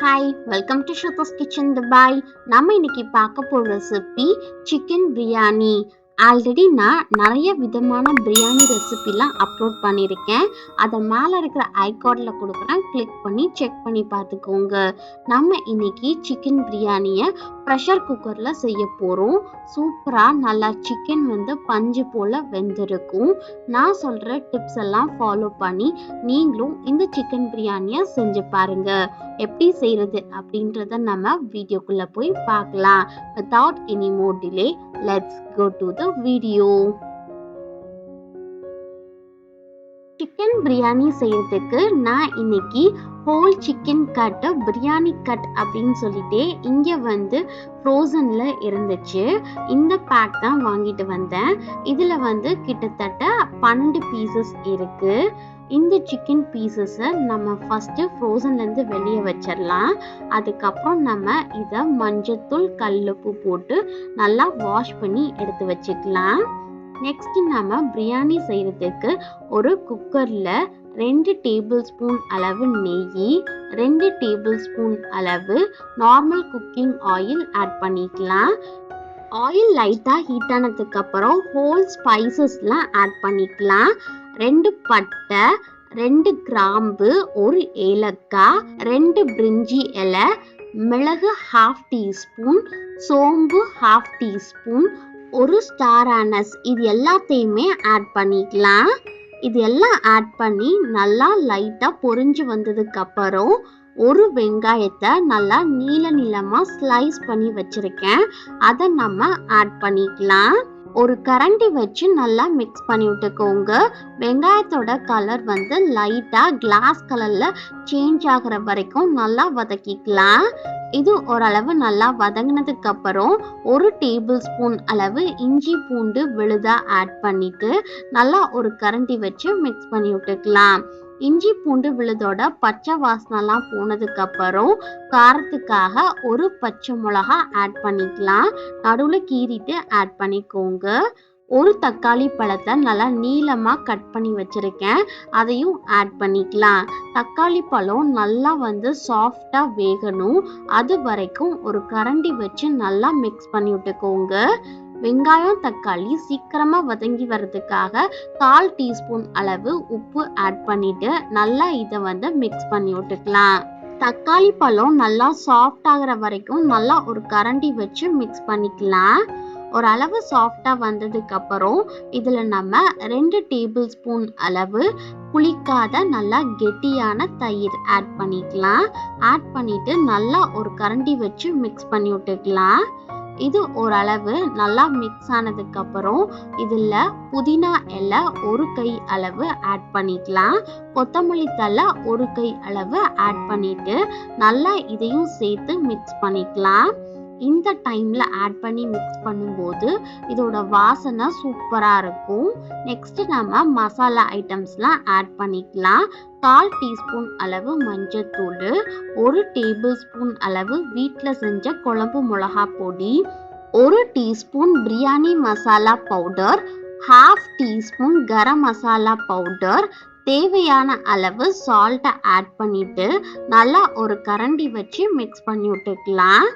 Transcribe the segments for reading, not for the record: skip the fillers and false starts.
Hi, welcome to shortsfeed. நம்ம இன்னைக்கு பார்க்க போற ரெசிபி சிக்கன் பிரியாணி. ஆல்ரெடி நான் நிறைய விதமான பிரியாணி ரெசிபிலாம் அப்லோட் பண்ணியிருக்கேன். அதை மேலே இருக்கிற ஐகார்டில் கொடுக்குறேன், கிளிக் பண்ணி செக் பண்ணி பார்த்துக்கோங்க. நம்ம இன்னைக்கு சிக்கன் பிரியாணியை ப்ரெஷர் குக்கரில் செய்ய போகிறோம். சூப்பராக நல்லா சிக்கன் பஞ்சு போல் வெந்திருக்கும். நான் சொல்கிற டிப்ஸ் எல்லாம் ஃபாலோ பண்ணி நீங்களும் இந்த சிக்கன் பிரியாணியை செஞ்சு பாருங்க. எப்படி செய்யறது அப்படின்றத நம்ம வீடியோக்குள்ள போய் பார்க்கலாம். Without any more delay, let's go to the video. Chicken biryani செய்யறதுக்கு நான் இன்னைக்கு whole chicken cut biryani cut அப்படின்னு சொல்லிட்டு இங்கே ஃப்ரோசன்ல இருந்துச்சு. இந்த பேக் தான் வாங்கிட்டு வந்தேன். இதில் கிட்டத்தட்ட 12 பீசஸ் இருக்கு. இந்த சிக்கன் பீசஸை நம்ம ஃபஸ்ட்டு ஃப்ரோசன்லேருந்து வெளியே வச்சிடலாம். அதுக்கப்புறம் நம்ம இதை மஞ்சத்தூள் கல்லுப்பு போட்டு நல்லா வாஷ் பண்ணி எடுத்து வச்சுக்கலாம். நெக்ஸ்ட் நம்ம பிரியாணி செய்யறதுக்கு ஒரு குக்கரில் 2 டேபிள் ஸ்பூன் அளவு நெய், 2 டேபிள் ஸ்பூன் அளவு நார்மல் குக்கிங் ஆயில் ஆட் பண்ணிக்கலாம். ஆயில் லைட்டாக ஹீட் ஆனதுக்கு அப்புறம் ஹோல் ஸ்பைசஸ்லாம் ஆட் பண்ணிக்கலாம். 2 பட்டை, 2 கிராம்பு, 1 ஏலக்காய், 2 பிரிஞ்சி இலை, மிளகு 1/2 டீஸ்பூன், சோம்பு 1/2 டீஸ்பூன், 1 ஸ்டார் ஆனஸ், இது எல்லாத்தையுமே ஆட் பண்ணிக்கலாம். இது எல்லாம் ஆட் பண்ணி நல்லா லைட்டாக பொரிஞ்சு வந்ததுக்கு அப்புறம் ஒரு வெங்காயத்தை நல்லா நீளமாக ஸ்லைஸ் பண்ணி வச்சிருக்கேன். அதை நம்ம ஆட் பண்ணிக்கலாம். ஒரு கரண்டி வச்சு நல்லா மிக்ஸ் பண்ணி விட்டுக்கோங்க. வெங்காயத்தோட கலர் லைட்டாக கிளாஸ் கலரில் சேஞ்ச் ஆகிற வரைக்கும் நல்லா வதக்கிக்கலாம். இது ஓரளவு நல்லா வதங்கினதுக்கு அப்புறம் 1 டேபிள் ஸ்பூன் அளவு இஞ்சி பூண்டு விழுதா ஆட் பண்ணிட்டு நல்லா ஒரு கரண்டி வச்சு மிக்ஸ் பண்ணி விட்டுக்கலாம். இஞ்சி பூண்டு விழுதோட பச்சை வாசனைலாம் போனதுக்கு அப்புறம் காரத்துக்காக 1 பச்சை மிளகா ஆட் பண்ணிக்கலாம். நடுவில் கீறிட்டு ஆட் பண்ணிக்கோங்க. 1 தக்காளி பழத்தை நல்லா நீளமாக கட் பண்ணி வச்சிருக்கேன், அதையும் ஆட் பண்ணிக்கலாம். தக்காளி பழம் நல்லா சாஃப்டாக வேகணும். அது வரைக்கும் ஒரு கரண்டி வச்சு நல்லா மிக்ஸ் பண்ணி விட்டுக்கோங்க. வெங்காயம் தக்காளி சீக்கிரமா வதங்கி வர்றதுக்காக 1/4 டீஸ்பூன் அளவு உப்பு ஆட் பண்ணிட்டு நல்லா இதை மிக்ஸ் பண்ணி விட்டுக்கலாம். தக்காளி பழம் நல்லா சாஃப்ட் ஆகிற வரைக்கும் நல்லா ஒரு கரண்டி வச்சு மிக்ஸ் பண்ணிக்கலாம். ஒரு அளவு சாஃப்டாக வந்ததுக்கு அப்புறம் இதில் நம்ம 2 டேபிள் ஸ்பூன் அளவு புளிக்காத நல்லா கெட்டியான தயிர் ஆட் பண்ணிக்கலாம். ஆட் பண்ணிட்டு நல்லா ஒரு கரண்டி வச்சு மிக்ஸ் பண்ணி விட்டுக்கலாம். இது ஓரளவு நல்லா மிக்ஸ் ஆனதுக்கு அப்புறம் இதில் புதினா இலை 1 கை அளவு ஆட் பண்ணிக்கலாம். கொத்தமல்லி தழை 1 கை அளவு ஆட் பண்ணிட்டு நல்லா இதையும் சேர்த்து மிக்ஸ் பண்ணிக்கலாம். இந்த டைம்ல ஆட் பண்ணி மிக்ஸ் பண்ணும்போது இதோட வாசனை சூப்பராக இருக்கும். நெக்ஸ்ட் நம்ம மசாலா ஐட்டம்ஸ்லாம் ஆட் பண்ணிக்கலாம். 1/4 டீஸ்பூன் அளவு மஞ்சத்தூள், 1 டேபிள் ஸ்பூன் அளவு வீட்டில் செஞ்ச குழம்பு மிளகா பொடி, 1 teaspoon biryani masala powder, 1/2 teaspoon garam masala powder, தேவையான அளவு சால்ட்டை ஆட் பண்ணிட்டு நல்லா ஒரு கரண்டி வச்சு மிக்ஸ் பண்ணி விட்டுக்கலாம்.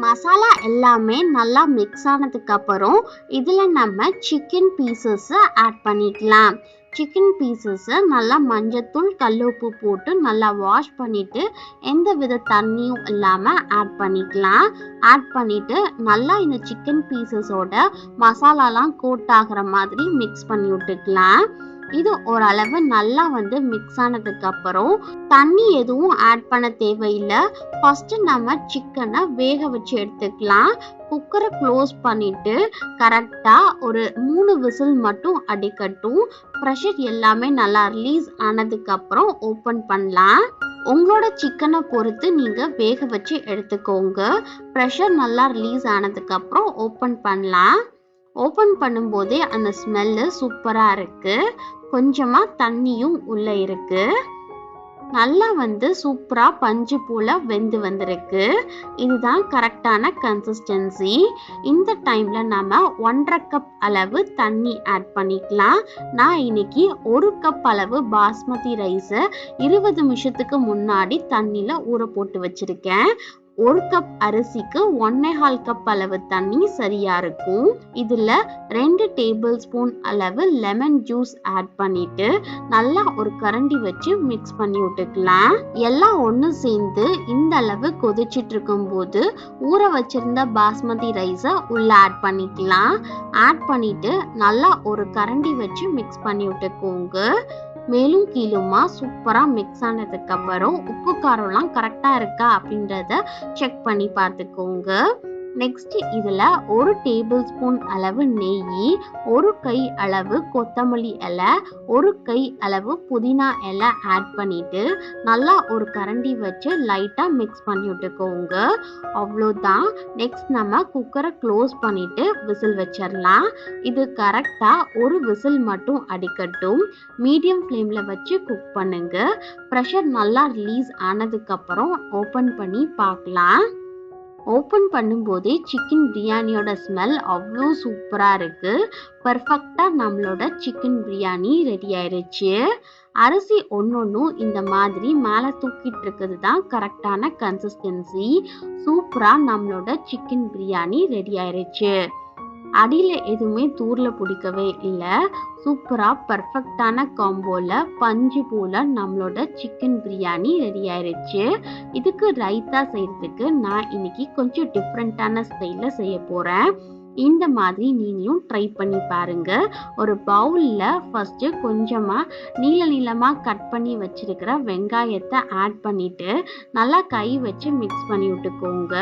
மசாலா எல்லாமே நல்லா மிக்ஸ் ஆனதுக்கு அப்புறம் இதில் நம்ம சிக்கன் பீசஸை ஆட் பண்ணிக்கலாம். சிக்கன் பீசஸை நல்லா மஞ்சத்தூள் கல்லுப்பு போட்டு நல்லா வாஷ் பண்ணிட்டு எந்த வித தண்ணியும் இல்லாமல் ஆட் பண்ணிக்கலாம். ஆட் பண்ணிட்டு நல்லா இந்த சிக்கன் பீசஸோட மசாலாலாம் கோட் ஆகிற மாதிரி மிக்ஸ் பண்ணி விட்டுக்கலாம். இது ஓரளவு நல்லா மிக்ஸ் ஆனதுக்கு அப்புறம் தண்ணி எதுவும் ஆட் பண்ண தேவையில்லை. ஃபர்ஸ்ட் நம்ம சிக்கனை வேக வச்சு எடுத்துக்கலாம். குக்கரை க்ளோஸ் பண்ணிட்டு கரெக்டாக ஒரு 3 விசில் மட்டும் அடிக்கட்டும். ப்ரெஷர் எல்லாமே நல்லா ரிலீஸ் ஆனதுக்கு அப்புறம் ஓப்பன் பண்ணலாம். உங்களோட சிக்கனை பொறுத்து நீங்கள் வேக வச்சு எடுத்துக்கோங்க. ப்ரெஷர் நல்லா ரிலீஸ் ஆனதுக்கு அப்புறம் ஓப்பன் பண்ணலாம். ஓப்பன் பண்ணும்போதே அந்த ஸ்மெல்லு சூப்பராக இருக்குது. கொஞ்சமாக தண்ணியும் உள்ளே இருக்குது. நல்லா சூப்பரா பஞ்சு போல வெந்து வந்திருக்கு. இதுதான் கரெக்டான கன்சிஸ்டன்சி. இந்த டைம்ல நாம 1.5 கப் அளவு தண்ணி ஆட் பண்ணிக்கலாம். நான் இன்னைக்கு 1 கப் அளவு பாஸ்மதி ரைஸை 20 நிமிஷத்துக்கு முன்னாடி தண்ணியில ஊற போட்டு வச்சிருக்கேன். 1 கப் அரிசிக்கு 1.25 கப் அளவு தண்ணி சரியா இருக்கும். இதுல 2 டேபிள் ஸ்பூன் அளவு லெமன் ஜூஸ் ஆட் பண்ணிட்டு நல்லா ஒரு கரண்டி வச்சு மிக்ஸ் பண்ணி விட்டுக்கலாம். எல்லாம் ஒண்ணு சேர்ந்து இந்த அளவு கொதிச்சிட்டு இருக்கும் போது ஊற வச்சிருந்த பாஸ்மதி ரைஸை உள்ள ஆட் பண்ணிக்கலாம். ஆட் பண்ணிட்டு நல்லா ஒரு கரண்டி வச்சு மிக்ஸ் பண்ணி விட்டுக்கோங்க. மேலும் கீழுமா சூப்பரா மிக்ஸ் ஆனதுக்கு அப்புறம் உப்பு காரம்லாம் கரெக்டா இருக்கா அப்படின்றத செக் பண்ணி பார்த்துக்கோங்க. நெக்ஸ்ட் இதுல 1 டேபிள் ஸ்பூன் அளவு நெய், 1 கை அளவு கொத்தமல்லி இலை, 1 கை அளவு புதினா இலை ஆட் பண்ணிட்டு நல்லா ஒரு கரண்டி வச்சு லைட்டா மிக்ஸ் பண்ணி விட்டுக்கோங்க. அவ்வளோதான். நெக்ஸ்ட் நம்ம குக்கரை க்ளோஸ் பண்ணிட்டு விசில் வச்சிடலாம். இது கரெக்டா ஒரு விசில் மட்டும் அடிக்கட்டும். மீடியம் ஃப்ளேம்ல வச்சு குக் பண்ணுங்க. ப்ரெஷர் நல்லா ரிலீஸ் ஆனதுக்கு அப்புறம் ஓபன் பண்ணி பார்க்கலாம். ஓப்பன் பண்ணும்போதே சிக்கன் பிரியாணியோட ஸ்மெல் அவ்வளோ சூப்பராக இருக்கு. பர்ஃபெக்டாக நம்மளோட சிக்கன் பிரியாணி ரெடி ஆயிடுச்சு. அரிசி ஒன்னொன்னும் இந்த மாதிரி மேலே தூக்கிட்டு இருக்குது தான் கரெக்டான கன்சிஸ்டன்சி. சூப்பராக நம்மளோட சிக்கன் பிரியாணி ரெடி ஆயிடுச்சு. அடியில எதுவுமே தூர்ல பிடிக்கவே இல்லை. சூப்பரா பர்ஃபெக்டான காம்போல பஞ்சு போல நம்மளோட சிக்கன் பிரியாணி ரெடி ஆயிடுச்சு. இதுக்கு ரைத்தா செய்யறதுக்கு நான் இன்னைக்கு கொஞ்சம் டிஃப்ரெண்டான ஸ்டைல்ல செய்ய போறேன். இந்த மாதிரி நீங்களும் ட்ரை பண்ணி பாருங்க. ஒரு பவுல்ல ஃபர்ஸ்ட் கொஞ்சமா நீளமா கட் பண்ணி வச்சிருக்கிற வெங்காயத்தை ஆட் பண்ணிட்டு நல்லா கை வச்சு மிக்ஸ் பண்ணி விட்டுக்கோங்க.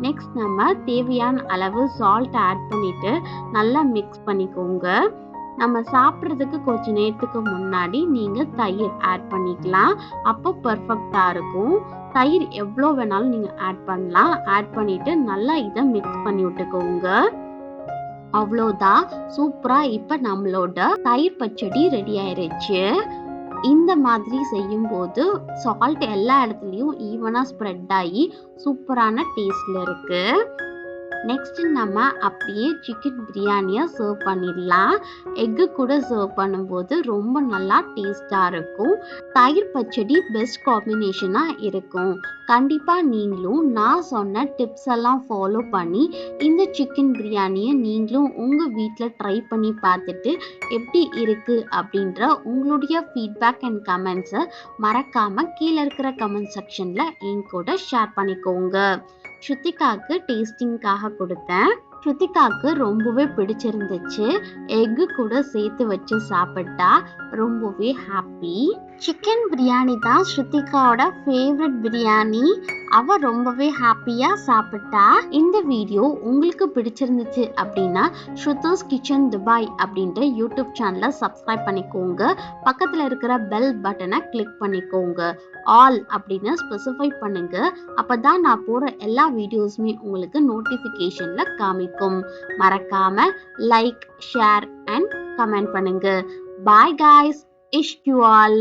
நெக்ஸ்ட் நம்ம தேவையான அளவு சால்ட் ஆட் பண்ணிட்டு நல்லா மிக்ஸ் பண்ணிக்கோங்க. நம்ம சாப்பிட்றதுக்கு கொஞ்ச நேரத்துக்கு முன்னாடி நீங்க தயிர் ஆட் பண்ணிக்கலாம். அப்போ பர்ஃபெக்டா இருக்கும். தயிர் எவ்வளோ வேணாலும் நீங்க ஆட் பண்ணலாம். ஆட் பண்ணிட்டு நல்லா இதை மிக்ஸ் பண்ணி விட்டுக்கோங்க. அவ்வளோதான். சூப்பரா இப்ப நம்மளோட தயிர் பச்சடி ரெடி ஆயிருச்சு. இந்த மாதிரி செய்யும் போது சால்ட் எல்லா இடத்துலயும் ஈவனா ஸ்ப்ரெட் ஆகி சூப்பரான டேஸ்ட்ல இருக்கு. நெக்ஸ்ட் நம்ம அப்படியே சிக்கன் பிரியாணியை சர்வ் பண்ணிடலாம். எக்கு கூட சர்வ் பண்ணும்போது ரொம்ப நல்லா டேஸ்டாக இருக்கும். தயிர் பச்சடி பெஸ்ட் காம்பினேஷனாக இருக்கும். கண்டிப்பாக நீங்களும் நான் சொன்ன டிப்ஸ் எல்லாம் ஃபாலோ பண்ணி இந்த சிக்கன் பிரியாணியை நீங்களும் உங்கள் வீட்டில் ட்ரை பண்ணி பார்த்துட்டு எப்படி இருக்கு அப்படின்ற உங்களுடைய ஃபீட்பேக் அண்ட் கமெண்ட்ஸை மறக்காமல் கீழே இருக்கிற கமெண்ட் செக்ஷனில் என் கூட ஷேர் பண்ணிக்கோங்க. ஸ்ருத்திகாவுக்கு டேஸ்டிங்காக கொடுத்தேன். ஸ்ருத்திகாவுக்கு ரொம்பவே பிடிச்சிருந்துச்சு. எக்கு கூட சேர்த்து வச்சு சாப்பிட்டா ரொம்பவே ஹாப்பி. சிக்கன் பிரியாணி தான் ஸ்ருத்திகாவோட ஃபேவரட் பிரியாணி. அவ ரொம்பவே ஹாப்பியா சாப்பிட்டா. இந்த வீடியோ உங்களுக்கு பிடிச்சிருந்துச்சு அப்படின்னா ஸ்ருத்திஸ் கிச்சன் துபாய் அப்படின்ற யூடியூப் சேனலை சப்ஸ்கிரைப் பண்ணிக்கோங்க. பக்கத்துல இருக்கிற பெல் பட்டனை கிளிக் பண்ணிக்கோங்க. ஆல் அப்படின்னு ஸ்பெசிஃபை பண்ணுங்க. அப்பதான் நான் போற எல்லா வீடியோஸுமே உங்களுக்கு நோட்டிபிகேஷன்ல காமிக்கும். மறக்காம லைக், ஷேர் அண்ட் கமெண்ட் பண்ணுங்க. பாய் guys. Ish you all.